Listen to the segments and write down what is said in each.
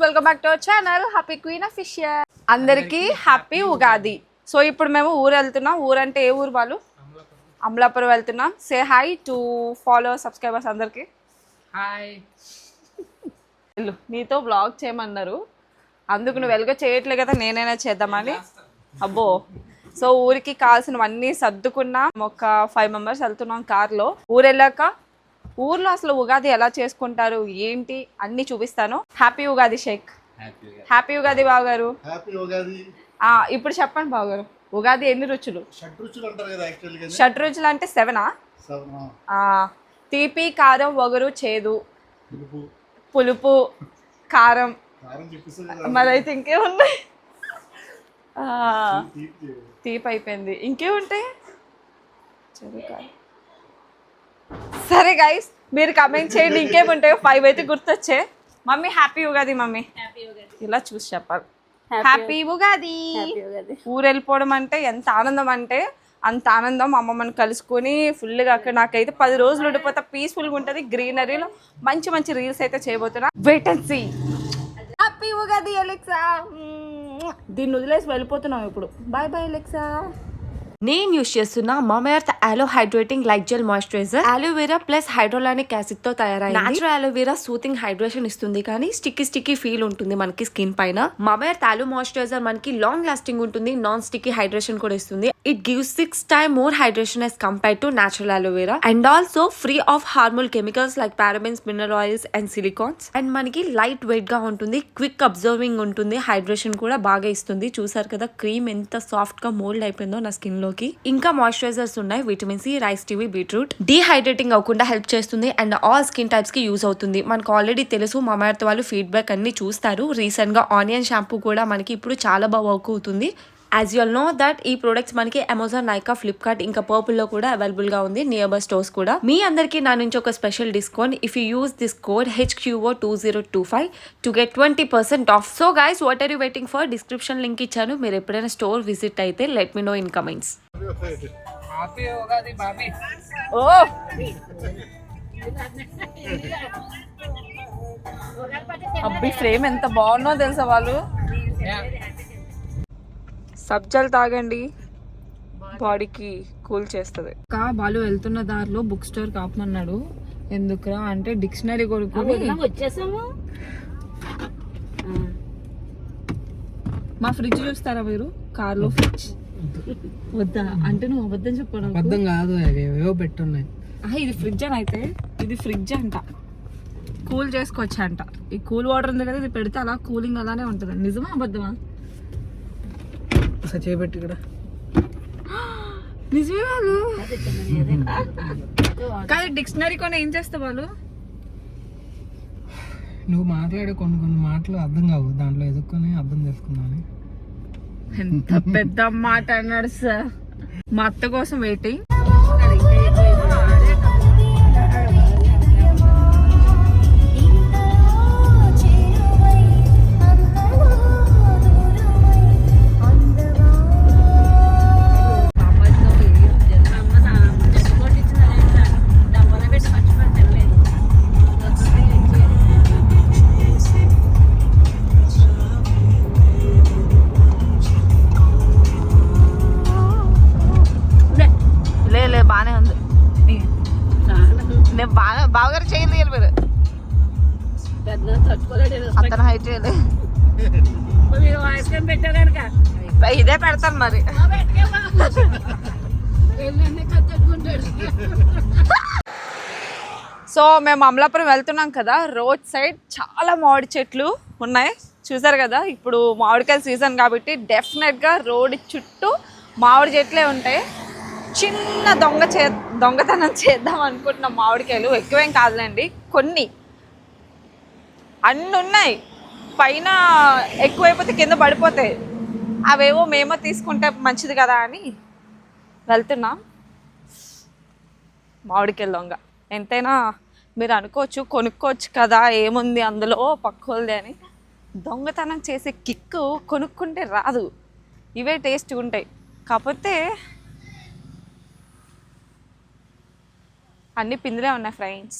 Welcome back to our channel happy queen official. అందరికీ happy Ugadi. So ఇప్పుడు మేము ఊరు వెళ్తున్నాం. ఊరంటే ఏ ఊరు వాళ్ళు? అమలాపురం వెళ్తున్నాం. Say hi to follow subscribers అందరికి. హాయ్. నీతో బ్లాగ్ చేయమన్నారు, అందుకు నువ్వు వెలుగ చేయట్లే కదా, నేనైనా చేద్దామని. అబ్బో. సో ఊరికి కావాల్సినవన్నీ సర్దుకున్నాం. ఒక 5 members వెళ్తున్నాం కార్లో. ఊరు వెళ్ళాక ఊర్లో అసలు ఉగాది ఎలా చేసుకుంటారు ఏంటి అన్ని చూపిస్తాను. హ్యాపీ ఉగాది షేక్. హ్యాపీ ఉగాది బావగారు. ఇప్పుడు చెప్పండి బావగారు, ఉగాది ఎన్ని రుచులు? షడ్రుచులు అంటే 7ఆ? తీపి, కారం, వగరు, చేదు, పులుపు, కారం. మరైతే ఇంకేమున్నాయి? తీపి అయిపోయింది, ఇంకేముంటాయి? సరే గైస్, మీరు కమెంట్ చేయండి ఇంకేముంటాయో. 5 అయితే గుర్తొచ్చే. Mummy happy Ugadi. మమ్మీ ఇలా చూసి చెప్పాలి. హ్యాపీ ఉగాది. ఊరు వెళ్ళిపోవడం అంటే ఎంత ఆనందం అంటే అంత ఆనందం. అమ్మమ్మని కలుసుకొని ఫుల్గా అక్కడ నాకైతే 10 రోజులు ఉండిపోతే పీస్ఫుల్గా ఉంటుంది. గ్రీనరీలో మంచి మంచి రీల్స్ అయితే చేయబోతున్నా. Wait and see. Happy Ugadi Alexa. దీన్ని వదిలేసి వెళ్ళిపోతున్నాం ఇప్పుడు. Bye bye Alexa. నేను యూస్ చేస్తున్న Mamaearth aloe hydrating light gel moisturizer aloe vera plus hyaluronic acid తో తయారైంది. నేచురల్ అలోవెరా సూతింగ్ హైడ్రేషన్ ఇస్తుంది, కానీ స్టిక్కీ ఫీల్ ఉంటుంది మనకి స్కిన్ పైన. మామఎర్త్ ఆలో మాయిశ్చరైజర్ మనకి లాంగ్ లాస్టింగ్ ఉంటుంది, నాన్ స్టిక్కీ హైడ్రేషన్ కూడా ఇస్తుంది. It gives 6 times more hydration as compared to natural aloe vera and also free of harmful chemicals like parabens, mineral oils and silicones. And మనకి light weight గా ఉంటుంది, quick observing ఉంటుంది, hydration కూడా బాగా ఇస్తుంది. చూసారు కదా క్రీమ్ ఎంత సాఫ్ట్ గా మోల్డ్ అయిపోయిందో నా స్కిన్ లోకి. ఇంకా మాయిశ్చరైజర్స్ ఉన్నాయి, విటమిన్ సి, రైస్ టీవీ, బీట్రూట్. డీహైడ్రేటింగ్ అవ్వకుండా హెల్ప్ చేస్తుంది అండ్ ఆల్ స్కిన్ టైప్స్ కి యూజ్ అవుతుంది. మనకు ఆల్రెడీ తెలుసు, మామఎర్త్ వాళ్ళు ఫీడ్బ్యాక్ అన్ని చూస్తారు. రీసెంట్ గా ఆనియన్ షాంపూ కూడా మనకి ఇప్పుడు చాలా బాగా వర్క్ అవుతుంది. As you all know that ఈ ప్రొడక్ట్స్ మనకి అమెజాన్, నైకా, ఫ్లిప్కార్ట్ ఇంకా పర్పుల్ లో కూడా అవైలబుల్ గా ఉంది, నియర్ బై స్టోర్స్ కూడా. మీ అందరికి నా నుంచి ఒక special discount. If you use this code HQO2025 to get 20% off. So guys, what are you waiting for? Description link ఇచ్చాను, మీరు ఎప్పుడైనా స్టోర్ విజిట్ అయితే let me know in comments. Happy Ugadi Bobby. ఓ అబ్బి, ఫ్రేమ్ ఎంత బాగుందో తెలుసా వాళ్ళు. సబ్జాలు తాగండి, బాడీకి కూల్ చేస్తుంది. బాలు వెళ్తున్న దారిలో బుక్ స్టోర్ కాపమన్నాడు. ఎందుకురా అంటే డిక్షనరీ కొనుక్కొని వచ్చేసాము. మా ఫ్రిడ్జ్ చూస్తారా మీరు? కార్లో ఫ్రిడ్జ్ వద్దా అంటే నువ్వు అబద్ధం చెప్పాను. అబద్ధం కాదు, ఏవో పెట్టున్నాయి. ఇది ఫ్రిడ్జ్ అని అయితే ఇది ఫ్రిడ్జ్ అంట, కూల్ చేసుకోవచ్చు అంట. ఈ కూల్ వాటర్ ఉంది కదా, ఇది పెడితే అలా కూలింగ్ అలానే ఉంటుంది. నిజమా అబద్ధమా? చేపెట్టి ఇక్కడ నిజమే వాళ్ళు. కానీ డిక్షనరీ కొని ఏం చేస్తా వాళ్ళు? నువ్వు మాట్లాడే కొన్ని మాటలు అర్థం కావు, దాంట్లో ఎదుర్కొని అర్థం చేసుకున్నాను. ఎంత పెద్ద మాట అన్నాడు సార్. మా అత్త కోసం వెయిటింగ్. బానే ఉంది. నేను బాగా చేయలేదు మీరు, అతను హైట్ చేయలేదు. ఇదే పెడతాను మరి. సో మేము అమలాపురం వెళ్తున్నాం కదా, రోడ్ సైడ్ చాలా మామిడి చెట్లు ఉన్నాయి చూసారు కదా. ఇప్పుడు మామిడికాయల సీజన్ కాబట్టి డెఫినెట్గా రోడ్ చుట్టూ మామిడి చెట్లే ఉంటాయి. చిన్న దొంగతనం చేద్దాం అనుకుంటున్నాం. మామిడికాయలు ఎక్కువేం కాదులేండి, కొన్ని అన్నీ ఉన్నాయి. పైన ఎక్కువైపోతే కింద పడిపోతాయి. అవేవో మేమో తీసుకుంటే మంచిది కదా అని వెళ్తున్నాం. మామిడికాయలు దొంగ. ఎంతైనా మీరు అనుకోవచ్చు కొనుక్కోవచ్చు కదా, ఏముంది అందులో పక్కోళ్ళది అని. దొంగతనం చేసే కిక్కు కొనుక్కుంటే రాదు. ఇవే టేస్ట్గా ఉంటాయి. కాకపోతే అన్ని పిందులే ఉన్నాయి ఫ్రెండ్స్.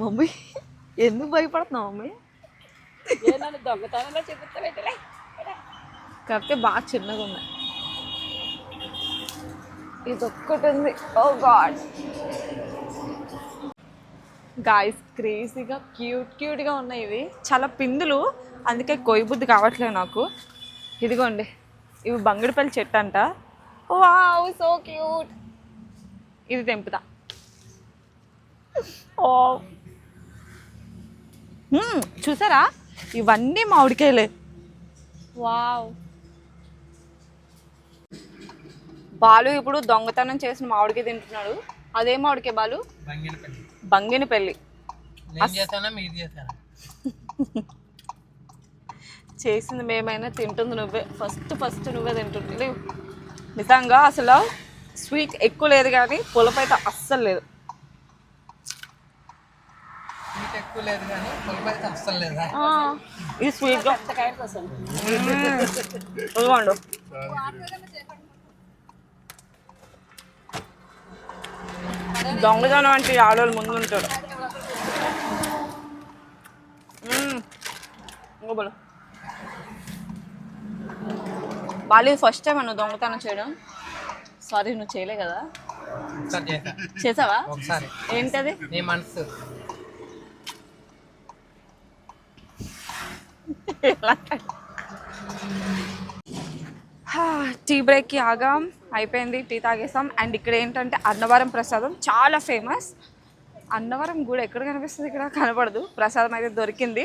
మమ్మీ ఎందుకు భయపడుతున్నావు మమ్మీ? దొంగతనంలో చెబుతా కాకపోతే బాగా చిన్నగా ఉన్నాయి. ఇది ఒక్కటి ఉంది. ఓ గాడ్ గాయస్, క్రేజీగా క్యూట్గా ఉన్నాయి ఇవి. చాలా పిందులు, అందుకే కొయ్యబుద్ధి కావట్లేదు నాకు. ఇదిగోండి, ఇవి బంగిడిపల్లి చెట్టు అంట. Wow so cute. ఇది తెంపుతా. ఓ చూసారా, ఇవన్నీ మామిడికాయలే. వావ్. బాలు ఇప్పుడు దొంగతనం చేసిన మామిడికాయ తింటున్నాడు. అదే మామిడికాయ బాలు? బంగినపల్లి. చేసింది మేమైనా తింటుంది నువ్వే. ఫస్ట్ నువ్వే తింటుంది. నిజంగా అసలు స్వీట్ ఎక్కువ లేదు కానీ పులుపు అయితే అస్సలు లేదు. ఇది స్వీట్గా ఇదిగోండు. దొంగతనం అంటే ఆడవాళ్ళు ముందు ఉంటాడు. బాలి ఫస్ట్ టైం నువ్వు దొంగతనం చేయడం? సారీ, నువ్వు చేయలే కదా? చేసావా? ఏంటది? టీ బ్రేక్కి ఆగాం, అయిపోయింది, టీ తాగేసాం. అండ్ ఇక్కడ ఏంటంటే అన్నవరం ప్రసాదం చాలా ఫేమస్. అన్నవరం కూడా ఎక్కడ కనిపిస్తుంది? ఇక్కడ కనపడదు. ప్రసాదం అయితే దొరికింది,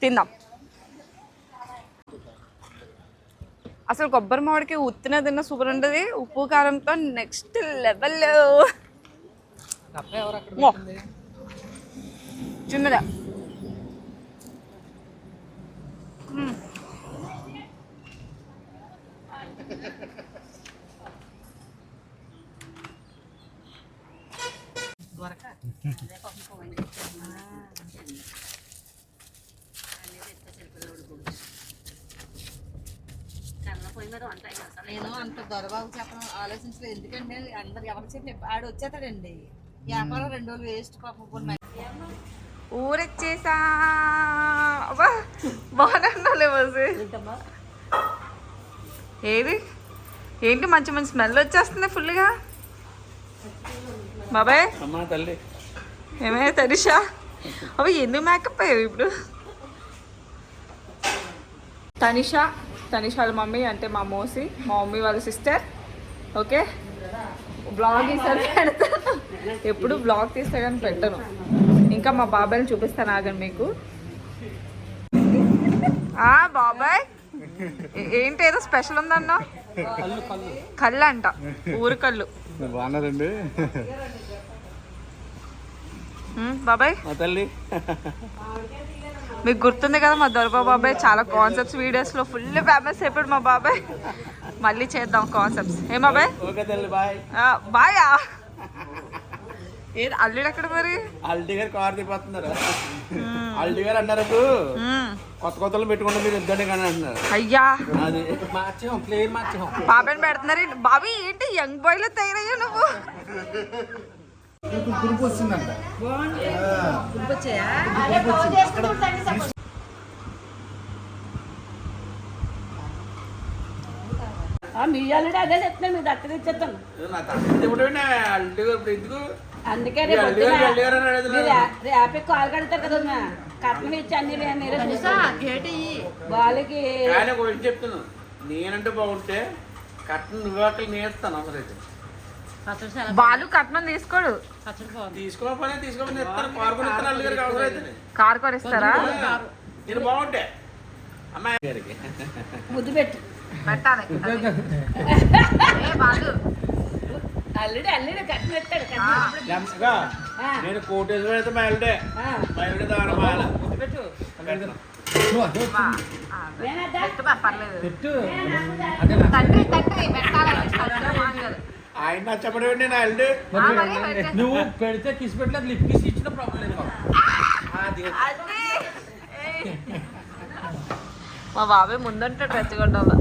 తిందాం. అసలు కొబ్బరి మామిడికి ఉత్తిన తిన్న సూపర్ ఉంటుంది. ఉప్పు కారంతో నెక్స్ట్ లెవెల్. చిన్నదా నేను అంత దొరబాబు చెప్పడం ఆలోచించలేదు. ఎందుకంటే అందరు ఎవరి చెప్పి ఆడు వచ్చేస్తాడండి. వ్యాపారం 2 రోజులు వేస్ట్ పాపం. ఊరొచ్చేసా. బాగున్నాలే బస్సు. ఏది ఏంటి మంచి మంచి స్మెల్ వచ్చేస్తుంది ఫుల్గా. బాబాయ్ ఏమే తనిషా, అవి ఎందుకు మేకప్ అయ్యావు ఇప్పుడు? తనిషా వాళ్ళ మమ్మీ అంటే మా మోసి, మా మమ్మీ వాళ్ళ సిస్టర్. ఓకే, బ్లాగ్ ఈసారి పెడతాను. ఎప్పుడు బ్లాగ్ తీస్తే కానీ పెట్టను. ఇంకా మా బాబాయ్ని చూపిస్తాను, ఆగండి మీకు. బాబాయ్ ఏంటి ఏదో స్పెషల్ ఉందన్నా? కళ్ళు అంట, ఊరు కళ్ళు. బాగున్నారండి బాబాయ్. మీకు గుర్తుంది కదా మా దొరబాబు బాబాయ్ చాలా కాన్సెప్ట్స్ వీడియోస్లో ఫుల్ ఫేమస్ అయిపోయాడు మా బాబాయ్. మళ్ళీ చేద్దాం కాన్సెప్ట్స్. ఏ బాబాయ్? బాయా. ఏది అల్లుడు ఎక్కడ మరి? అల్టి గారు కార్ తిప్పుతున్నారు. అల్టి గారు అన్నారు కొత్తలు పెట్టుకుంటే మీరు ఇద్దరు కానీ అంటున్నారు. అయ్యా బాబాయ్ పెడుతున్నారు. బాబీ ఏంటి యంగ్ బాయ్ లో తయారయ్యా నువ్వు? మీ అల్లుడు అదే చెప్తాను, మీరు అక్కడ ఇచ్చేస్తాను. అందుకే రేపే కాల్ కడతారు కదా, కట్నం ఇచ్చి అన్ని వాళ్ళకి చెప్తాను. నేనంటే బాగుంటే కట్నం నువ్వు నేర్తాను. అవసరం బాలు కట్నం తీసుకోడు. కారు కొనిస్తారా? నేను బాగుంటే అమ్మాయి గారికి ముద్దు పెట్టు పెట్టాలి. బాలు అల్లుడు కట్నం ఎత్తాడు. నేను కోటేశ్వర అయితే మైలుడే దానమాల పెట్టు. ఆయన నచ్చబడి నేను అల్లుడే. నువ్వు పెడితే కిసి పెట్టలేదు, లిప్ కిసి ఇచ్చిన ప్రాబ్లం లేదు. మా బాబాయ్ ముందంటాడు రెచ్చగొండలో.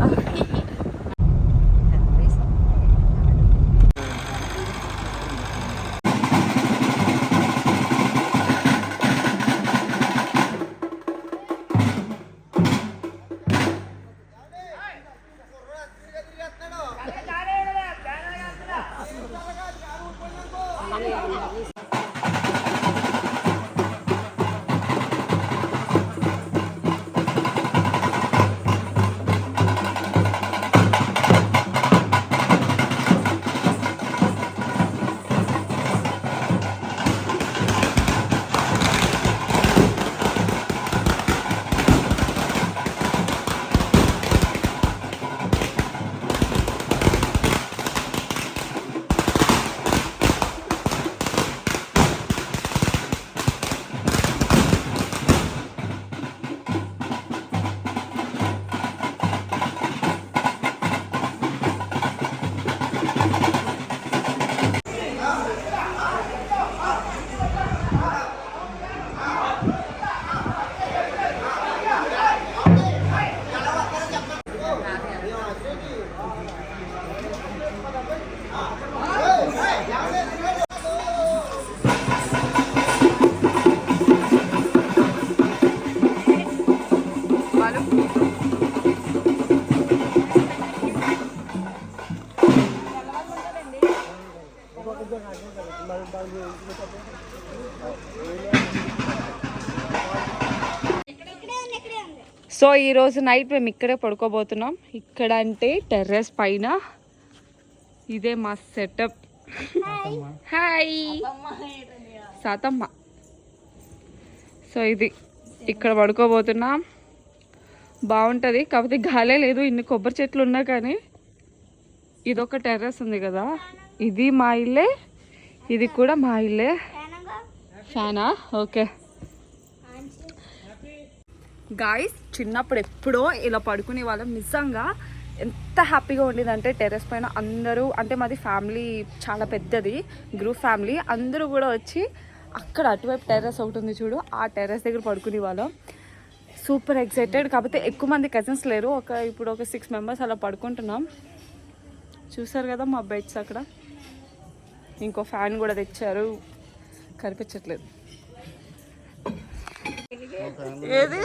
సో ఈరోజు నైట్ మేము ఇక్కడే పడుకోబోతున్నాం. ఇక్కడ అంటే టెర్రస్ పైన. ఇదే మా సెటప్. హాయ్ సాతమ్మ. సో ఇది ఇక్కడ పడుకోబోతున్నాం. బాగుంటుంది, కాకపోతే గాలే లేదు. ఇన్ని కొబ్బరి చెట్లు ఉన్నా కానీ ఇదొక టెర్రస్ ఉంది కదా, ఇది మా ఇల్లే, ఇది కూడా మా ఇల్లే. ఫ్యానా? ఓకే గాయ్స్, చిన్నప్పుడు ఎప్పుడో ఇలా పడుకునే వాళ్ళం. నిజంగా ఎంత హ్యాపీగా ఉండేదంటే టెర్రస్ పైన అందరూ, అంటే మాది ఫ్యామిలీ చాలా పెద్దది, గ్రూప్ ఫ్యామిలీ. అందరూ కూడా వచ్చి అక్కడ అటువైపు టెర్రస్ ఒకటి ఉంది చూడు, ఆ టెర్రస్ దగ్గర పడుకునే వాళ్ళం. Super excited. కాకపోతే ఎక్కువ మంది కజిన్స్ లేరు, ఇప్పుడు ఒక 6 మెంబర్స్ అలా పడుకుంటున్నాం. చూసారు కదా మా బెడ్స్ అక్కడ. ఇంకో ఫ్యాన్ కూడా తెచ్చారు, కనిపించట్లేదు. ఏది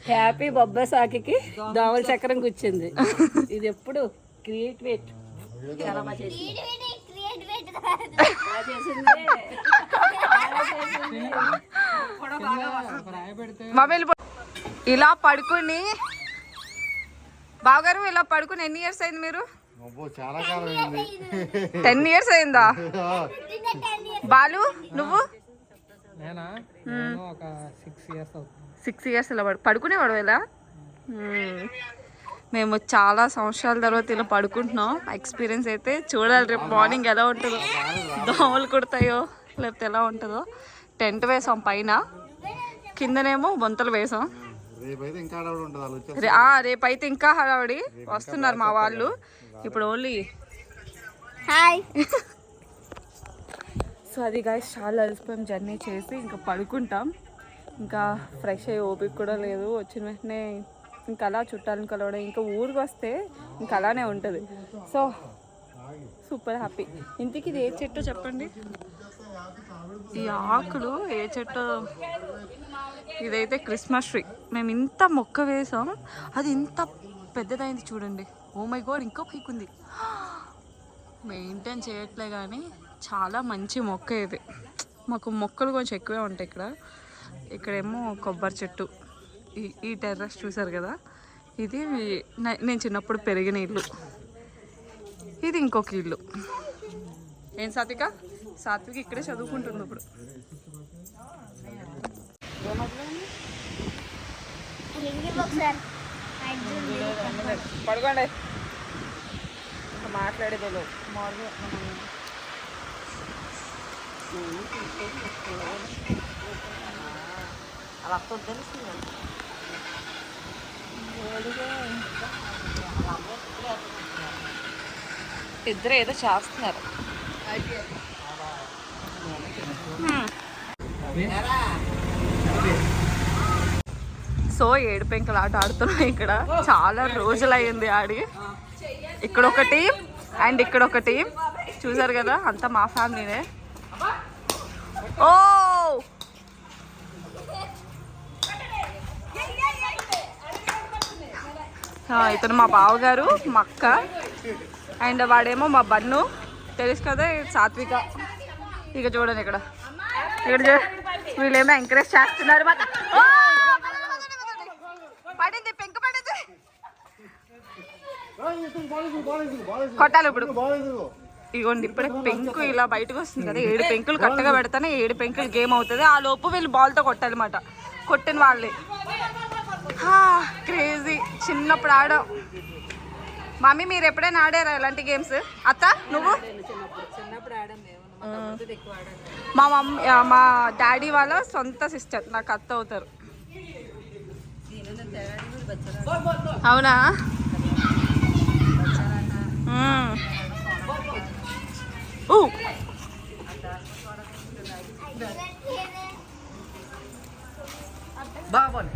హ్యాపీ బొబ్బసాకి దోమల చక్రం కూర్చుంది. ఇది ఎప్పుడు క్రియేటివేట్ చాలా బాగా చేసింది. మొబైల్ ఇలా పడుకుని, బావగారు ఇలా పడుకుని ఎన్ని ఇయర్స్ అయింది మీరు? 10 ఇయర్స్ అయిందా? బాలు నువ్వు? నేనా? ఒక 6 ఇయర్స్ అవుతుంది. 6 ఇయర్స్ ఇలా పడుకునేవాడు ఇలా. మేము చాలా సంవత్సరాల తర్వాత ఇలా పడుకుంటున్నాం. ఎక్స్పీరియన్స్ అయితే చూడాలి రేపు మార్నింగ్ ఎలా ఉంటుందో, దోమలు కుడతాయో లేకపోతే ఎలా ఉంటుందో. టెంట్ వేసాం పైన, కిందనేమో బొంతలు వేసాం. రేపైతే ఇంకా హడావిడి. వస్తున్నారు మా వాళ్ళు. ఇప్పుడు ఓన్లీ హాయ్. సో అది గాయస్, చాలా అలసిపోయాం జర్నీ చేసి. ఇంకా పడుకుంటాం. ఇంకా ఫ్రెష్ అయ్యే ఓపిక కూడా లేదు. వచ్చిన వెంటనే ఇంకా అలా చుట్టాలను కలవడం, ఇంకా ఊరికి వస్తే ఇంకా అలానే ఉంటుంది. So super happy. ఇంటికి ఇది ఏ చెట్టు చెప్పండి? ఈ ఆకులు ఏ చెట్టు? ఇదైతే క్రిస్మస్ ట్రీ. మేము ఇంత మొక్క వేసాం, అది ఇంత పెద్దదైంది చూడండి. ఓ మై గాడ్, ఇంకో పీకుంది. మెయింటైన్ చేయట్లే కానీ చాలా మంచి మొక్క ఇది. మాకు మొక్కలు కొంచెం ఎక్కువే ఉంటాయి ఇక్కడ. ఇక్కడేమో కొబ్బరి చెట్టు. ఈ టెర్రస్ చూసారు కదా, ఇది నేను చిన్నప్పుడు పెరిగిన ఇల్లు. ఇది ఇంకొక ఇల్లు. ఏం సాత్విక? సాత్విక ఇక్కడే చదువుకుంటుంది ఇప్పుడు. పడుకోండి, మాట్లాడేది మార్నింగ్. అలా తెలుస్తుంది. ఇద్దరు ఏదో చేస్తున్నారు. సో ఏడు పెంకులు ఆట ఆడుతున్నాయి ఇక్కడ. చాలా రోజులు అయింది ఆడి. ఇక్కడ ఒక టీం అండ్ ఇక్కడ ఒక టీం. చూసారు కదా, అంతా మా ఫ్యామిలీనే. ఓ ఇతను మా బావగారు, మా అక్క, అండ్ వాడేమో మా బన్ను. తెలుసు కదా, సాత్విక. ఇక చూడండి ఇక్కడ వీళ్ళేమో ఎంకరేజ్ చేస్తున్నారు. పడింది, పెంకు పడింది. కొట్టాలి ఇప్పుడు. ఇగోండి, ఇప్పుడే పెంకు ఇలా బయటకు వస్తుంది కదా. 7 పెంకులు కట్టగా పెడతానే 7 పెంకులు గేమ్ అవుతుంది. ఆ లోపు వీళ్ళు బాల్తో కొట్టాలన్నమాట. కొట్టిన వాళ్ళే. క్రేజీ. చిన్నప్పుడు ఆడాం. మమ్మీ మీరు ఎప్పుడైనా ఆడారా ఇలాంటి గేమ్స్? అత్త నువ్వు? మా డాడీ వాళ్ళ సొంత సిస్టర్ నాకు అత్త అవుతారు. అవునా? బాబోయ్,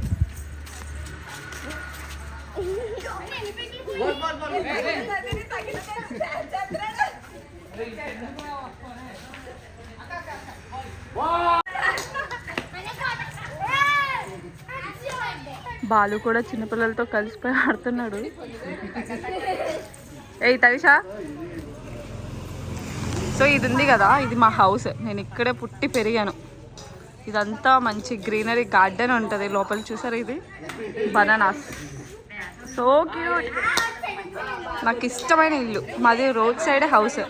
బాలు కూడా చిన్నపిల్లలతో కలిసిపోయి ఆడుతున్నాడు. ఏయ్ తవిషా. సో ఇది ఉంది కదా, ఇది మా హౌస్. నేను ఇక్కడే పుట్టి పెరిగాను. ఇదంతా మంచి గ్రీనరీ గార్డెన్ ఉంటుంది లోపల. చూసారు ఇది బనానాస్, సో క్యూట్. నాకు ఇష్టమైన ఇల్లు మాది, రోడ్ సైడ్ హౌస్.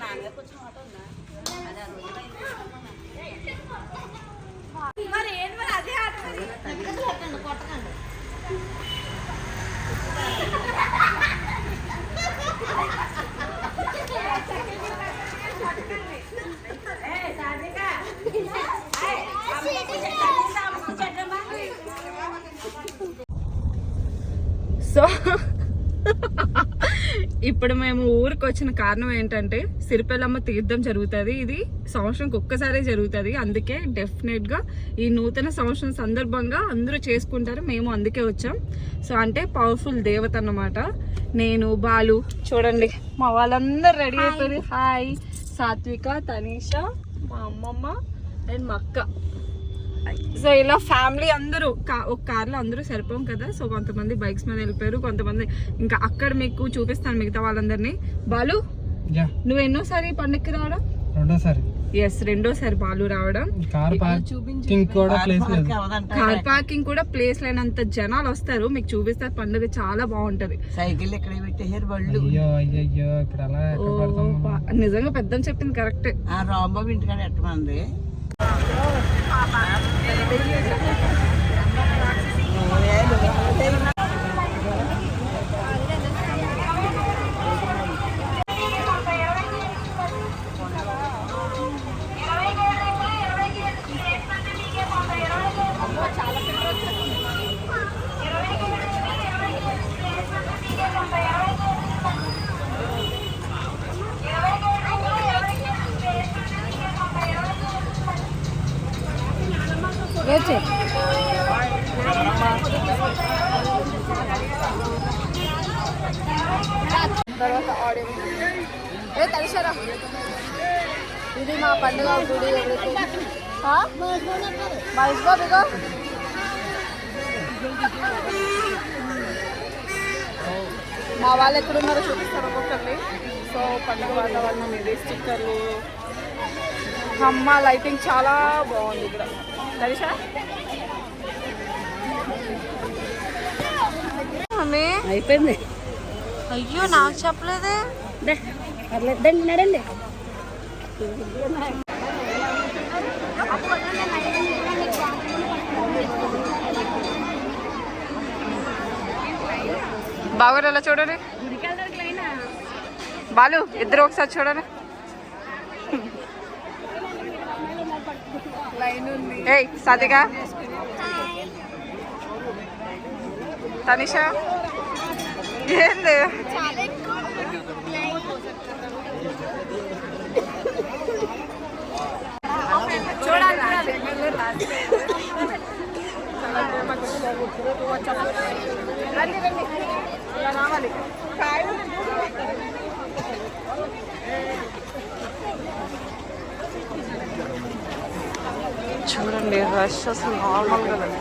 సో ఇప్పుడు మేము ఊరికి వచ్చిన కారణం ఏంటంటే సిరిపెల్లమ్మ తీర్థం జరుగుతుంది. ఇది సంవత్సరంకి ఒక్కసారే జరుగుతుంది. అందుకే డెఫినెట్గా ఈ నూతన సంవత్సరం సందర్భంగా అందరూ చేసుకుంటారు. మేము అందుకే వచ్చాం. సో అంటే పవర్ఫుల్ దేవత అన్నమాట. నేను బాలు చూడండి, మా వాళ్ళందరూ రెడీ అయిపోయి. హాయ్ సాత్విక, తనీష, మా అమ్మమ్మ అండ్ మా అక్క. సో ఇలా ఫ్యామిలీ అందరూ ఒక కార్లో అందరూ సరిపోం కదా. సో కొంతమంది బైక్స్ మీద వెళ్ళిపోయారు, కొంతమంది ఇంకా అక్కడ మీకు చూపిస్తాను మిగతా వాళ్ళందరినీ. బాలు నువ్వు ఎన్నోసారి పండుగకి రావడం? రెండోసారి బాలు రావడం. కార్ పార్కింగ్ కూడా ప్లేస్ లేనంత జనాలు వస్తారు. మీకు చూపిస్తారు, పండుగ చాలా బాగుంటది. సైకిల్ ఎక్కడ పెట్టేసారు బళ్ళు. నిజంగా పెద్దని చెప్పింది కరెక్ట్. రాంబాబు ఇంటికాడ ఎట్టమంది. ఇది మా పండుగ గుడి. మా వాళ్ళు ఎక్కడున్నారో చూపిస్తారు ఒక్కొక్కరిని. సో పండుగ వాతావరణం ఇది, స్టిక్కర్లు, అమ్మ లైటింగ్ చాలా బాగుంది ఇక్కడ. దరిశా అయిపోయింది. అయ్యో నాకు చెప్పలేదే. పర్లేదండి, నడండి. బాగా ఎలా చూడండి బాలు, ఇద్దరు ఒకసారి చూడండి. ఏయ్ సాధిక, తనిష ఏంది రావాలి. చూడండి రష్ అసలు నార్మల్గా లేదు.